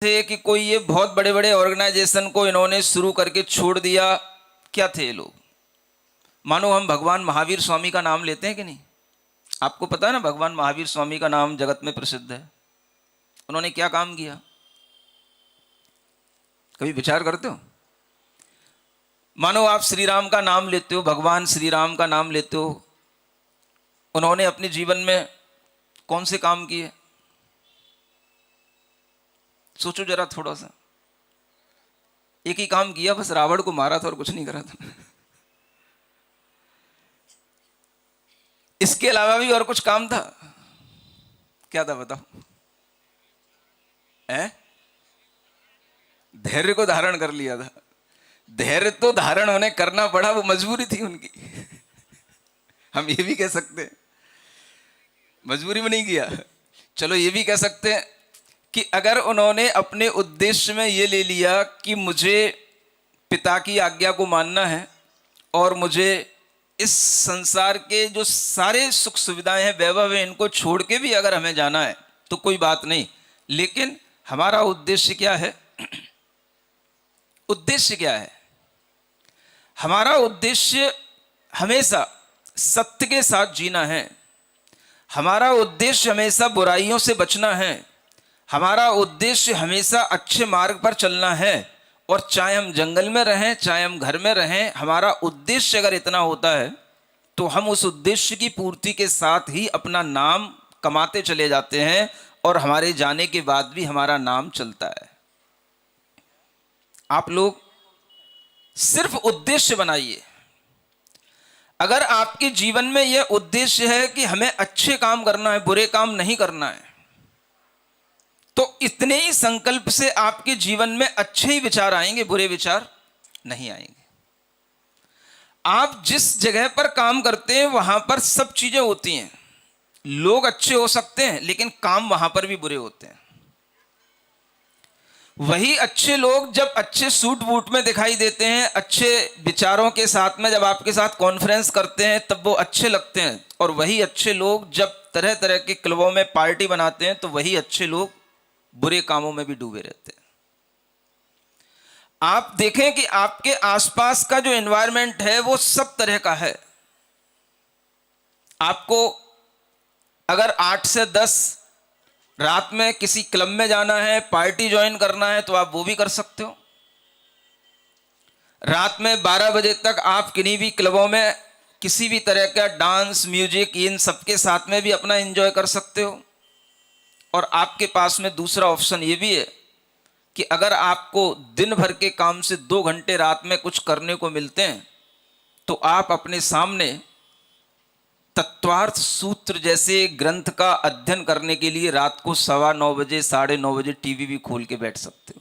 थे कि कोई ये बहुत बड़े बड़े ऑर्गेनाइजेशन को इन्होंने शुरू करके छोड़ दिया। क्या थे ये लोग? मानो हम भगवान महावीर स्वामी का नाम लेते हैं कि नहीं? आपको पता है ना, भगवान महावीर स्वामी का नाम जगत में प्रसिद्ध है। उन्होंने क्या काम किया? कभी विचार करते हो? मानो आप श्री राम का नाम लेते हो, भगवान श्री राम का नाम लेते हो, उन्होंने अपने जीवन में कौन से काम किए? सोचो जरा थोड़ा सा। एक ही काम किया, बस रावण को मारा था और कुछ नहीं करा था। इसके अलावा भी और कुछ काम था? क्या था बताओ? धैर्य को धारण कर लिया था। धैर्य तो धारण उन्हें करना पड़ा, वो मजबूरी थी उनकी। हम ये भी कह सकते हैं, मजबूरी में नहीं किया। चलो ये भी कह सकते हैं कि अगर उन्होंने अपने उद्देश्य में ये ले लिया कि मुझे पिता की आज्ञा को मानना है और मुझे इस संसार के जो सारे सुख सुविधाएं हैं, वैभव है, इनको छोड़ के भी अगर हमें जाना है तो कोई बात नहीं। लेकिन हमारा उद्देश्य क्या है? उद्देश्य क्या है? हमारा उद्देश्य हमेशा सत्य के साथ जीना है। हमारा उद्देश्य हमेशा बुराइयों से बचना है। हमारा उद्देश्य हमेशा अच्छे मार्ग पर चलना है। और चाहे हम जंगल में रहें, चाहे हम घर में रहें, हमारा उद्देश्य अगर इतना होता है तो हम उस उद्देश्य की पूर्ति के साथ ही अपना नाम कमाते चले जाते हैं और हमारे जाने के बाद भी हमारा नाम चलता है। आप लोग सिर्फ उद्देश्य बनाइए। अगर आपके जीवन में यह उद्देश्य है कि हमें अच्छे काम करना है, बुरे काम नहीं करना है, तो इतने ही संकल्प से आपके जीवन में अच्छे ही विचार आएंगे, बुरे विचार नहीं आएंगे। आप जिस जगह पर काम करते हैं वहां पर सब चीजें होती हैं। लोग अच्छे हो सकते हैं लेकिन काम वहां पर भी बुरे होते हैं। वही अच्छे लोग जब अच्छे सूट बूट में दिखाई देते हैं, अच्छे विचारों के साथ में जब आपके साथ कॉन्फ्रेंस करते हैं, तब वो अच्छे लगते हैं। और वही अच्छे लोग जब तरह तरह के क्लबों में पार्टी बनाते हैं, तो वही अच्छे लोग बुरे कामों में भी डूबे रहते हैं। आप देखें कि आपके आसपास का जो एनवायरनमेंट है वो सब तरह का है। आपको अगर 8 से 10 रात में किसी क्लब में जाना है, पार्टी ज्वाइन करना है, तो आप वो भी कर सकते हो। रात में 12 बजे तक आप किन्हीं भी क्लबों में किसी भी तरह का डांस, म्यूजिक, इन सबके साथ में भी अपना एंजॉय कर सकते हो। और आपके पास में दूसरा ऑप्शन ये भी है कि अगर आपको दिन भर के काम से 2 घंटे रात में कुछ करने को मिलते हैं, तो आप अपने सामने तत्वार्थ सूत्र जैसे ग्रंथ का अध्ययन करने के लिए रात को 9:15 बजे, 9:30 बजे टीवी भी खोल के बैठ सकते हो।